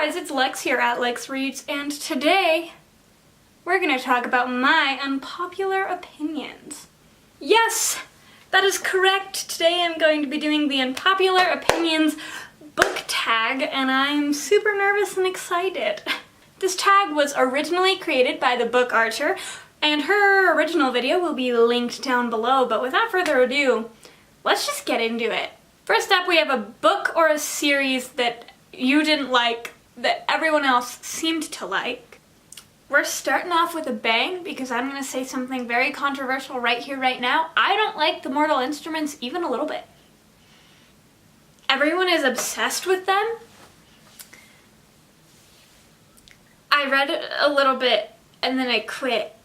guys, it's Lex here at LexReads, and today we're going to talk about my unpopular opinions. Yes, that is correct. Today I'm going to be doing the unpopular opinions book tag, and I'm super nervous and excited. This tag was originally created by the book Archer, and her original video will be linked down below, but without further ado, let's just get into it. First up, we have a book or a series that you didn't like that everyone else seemed to like. We're starting off with a bang because I'm going to say something very controversial right here, right now. I don't like the Mortal Instruments even a little bit. Everyone is obsessed with them. I read a little bit and then I quit.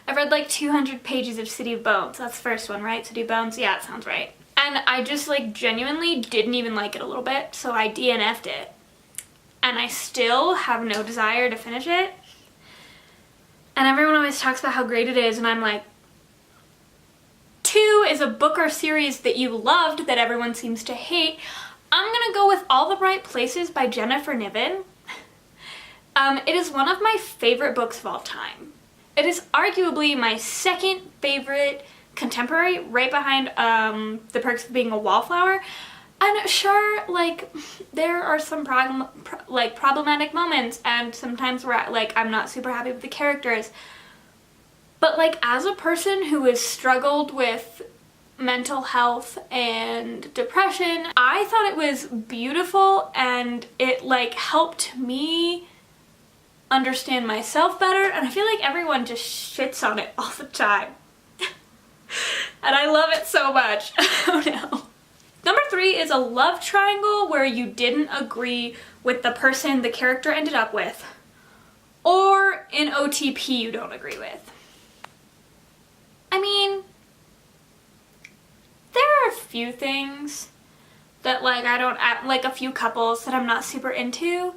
I read like 200 pages of City of Bones. That's the first one, right? City of Bones? Yeah, it sounds right. And I just like genuinely didn't even like it a little bit, so I DNF'd it. And I still have no desire to finish it. And everyone always talks about how great it is, and I'm like, 2 is a book or series that you loved that everyone seems to hate. I'm gonna go with All the Right Places by Jennifer Niven. It is one of my favorite books of all time. It is arguably my second favorite contemporary, right behind The Perks of Being a Wallflower. And sure, like, there are some problematic moments, and sometimes where I'm not super happy with the characters. But like, as a person who has struggled with mental health and depression, I thought it was beautiful, and it like helped me understand myself better, and I feel like everyone just shits on it all the time. And I love it so much. Oh no. Number 3 is a love triangle where you didn't agree with the person the character ended up with, or an OTP you don't agree with. I mean, there are a few things that like a few couples that I'm not super into.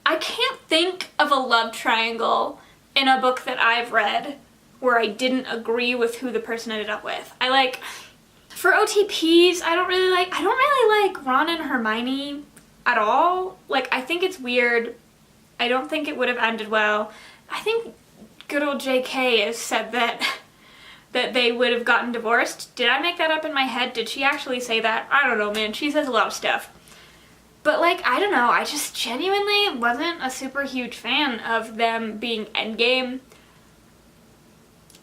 I can't think of a love triangle in a book that I've read where I didn't agree with who the person ended up with. For OTPs, I don't really like Ron and Hermione at all. Like, I think it's weird. I don't think it would have ended well. I think good old JK has said that they would have gotten divorced. Did I make that up in my head? Did she actually say that? I don't know, man. She says a lot of stuff. But like, I don't know, I just genuinely wasn't a super huge fan of them being endgame.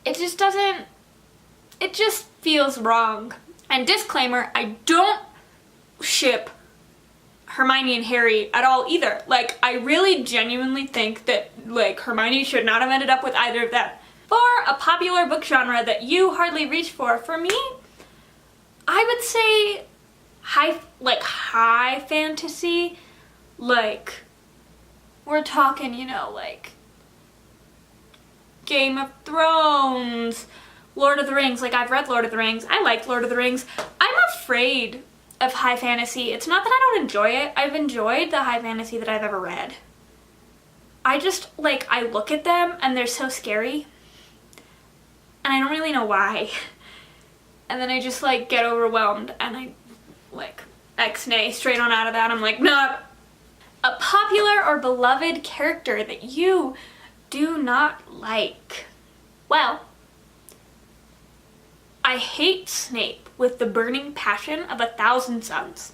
It just feels wrong. And disclaimer, I don't ship Hermione and Harry at all either. Like, I really genuinely think that like Hermione should not have ended up with either of them. For a popular book genre that you hardly reach for me, I would say high fantasy. Like, we're talking, you know, like Game of Thrones, Lord of the Rings. Like, I've read Lord of the Rings. I liked Lord of the Rings. I'm afraid of high fantasy. It's not that I don't enjoy it. I've enjoyed the high fantasy that I've ever read. I just, like, I look at them and they're so scary. And I don't really know why. And then I just, like, get overwhelmed and I, like, X-nay straight on out of that. I'm like, nah. A popular or beloved character that you do not like. Well, I hate Snape with the burning passion of 1,000 suns.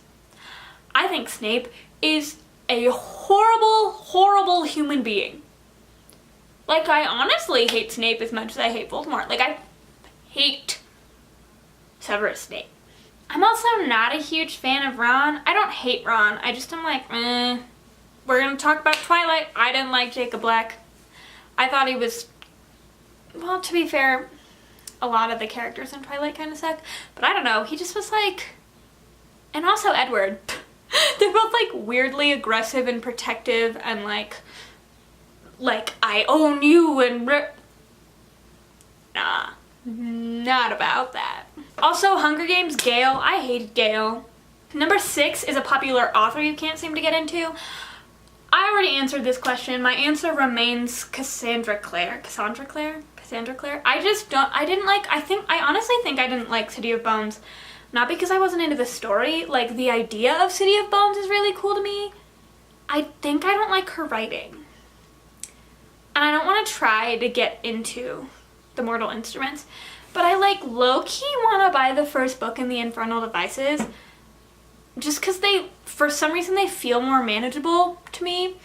I think Snape is a horrible, horrible human being. Like, I honestly hate Snape as much as I hate Voldemort. Like, I hate Severus Snape. I'm also not a huge fan of Ron. I don't hate Ron. I just am like, eh. We're gonna talk about Twilight. I didn't like Jacob Black. I thought he was, well, to be fair, a lot of the characters in Twilight kind of suck. But I don't know. He just was like, and also Edward. They're both like weirdly aggressive and protective and like I own you and nah, not about that. Also, Hunger Games, Gale. I hated Gale. Number 6 is a popular author you can't seem to get into. I already answered this question. My answer remains Cassandra Clare. I honestly think I didn't like City of Bones. Not because I wasn't into the story. Like, the idea of City of Bones is really cool to me. I think I don't like her writing. And I don't want to try to get into the Mortal Instruments, but I like low-key want to buy the first book in the Infernal Devices just because for some reason, they feel more manageable to me,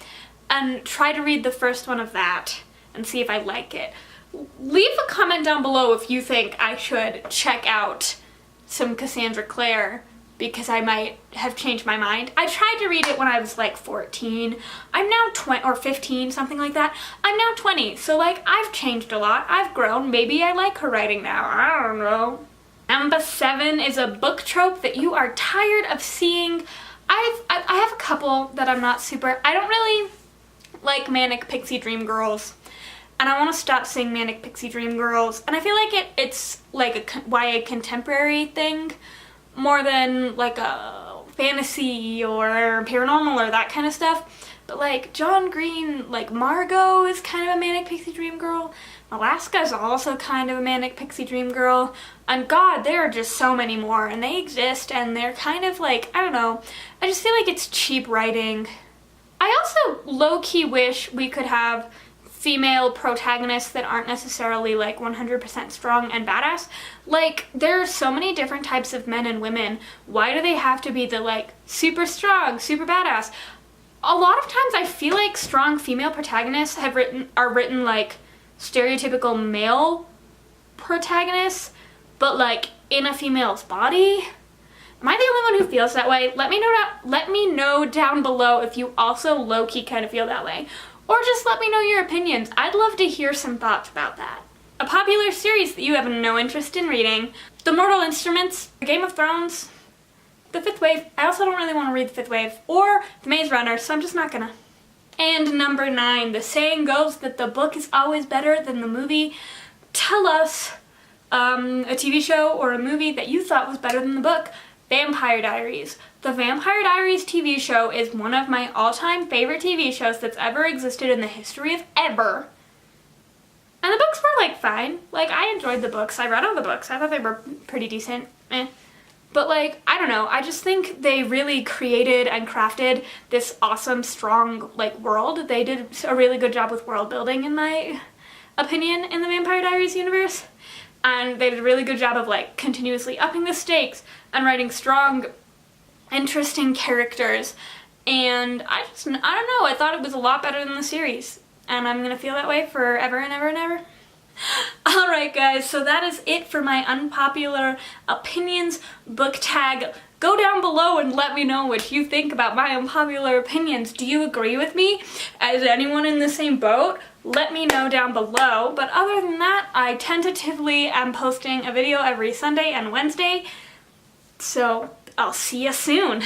and try to read the first one of that and see if I like it. Leave a comment down below if you think I should check out some Cassandra Clare, because I might have changed my mind. I tried to read it when I was like 14. I'm now 20 or 15, something like that. I'm now 20, so like I've changed a lot. I've grown. Maybe I like her writing now. I don't know. Number 7 is a book trope that you are tired of seeing. I have a couple that I'm not super. I don't really like Manic Pixie Dream Girls, and I want to stop seeing Manic Pixie Dream Girls. And I feel like it's like a YA contemporary thing, more than like a fantasy or paranormal or that kind of stuff. But like John Green, like Margot is kind of a Manic Pixie Dream Girl. Alaska's also kind of a Manic Pixie Dream Girl. And God, there are just so many more, and they exist, and they're kind of like, I don't know, I just feel like it's cheap writing. I also low-key wish we could have female protagonists that aren't necessarily like 100% strong and badass. Like, there are so many different types of men and women. Why do they have to be the like super strong, super badass? A lot of times I feel like strong female protagonists are written like stereotypical male protagonists, but like in a female's body. Am I the only one who feels that way? Let me know down below if you also low-key kind of feel that way. Or just let me know your opinions. I'd love to hear some thoughts about that. A popular series that you have no interest in reading: The Mortal Instruments, Game of Thrones, The Fifth Wave. I also don't really want to read The Fifth Wave, or The Maze Runner, so I'm just not gonna. And number 9, the saying goes that the book is always better than the movie. Tell us a TV show or a movie that you thought was better than the book. Vampire Diaries. The Vampire Diaries TV show is one of my all-time favorite TV shows that's ever existed in the history of ever. And the books were like fine. Like, I enjoyed the books. I read all the books. I thought they were pretty decent. But like, I don't know, I just think they really created and crafted this awesome, strong like world. They did a really good job with world building, in my opinion, in the Vampire Diaries universe. And they did a really good job of like continuously upping the stakes and writing strong, interesting characters. And I don't know, I thought it was a lot better than the series. And I'm gonna feel that way forever and ever and ever. Alright guys, so that is it for my unpopular opinions book tag. Go down below and let me know what you think about my unpopular opinions. Do you agree with me? Is anyone in the same boat? Let me know down below. But other than that, I tentatively am posting a video every Sunday and Wednesday. So I'll see you soon.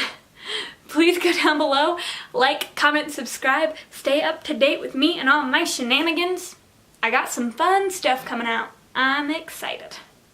Please go down below, like, comment, subscribe, stay up to date with me and all my shenanigans. I got some fun stuff coming out. I'm excited.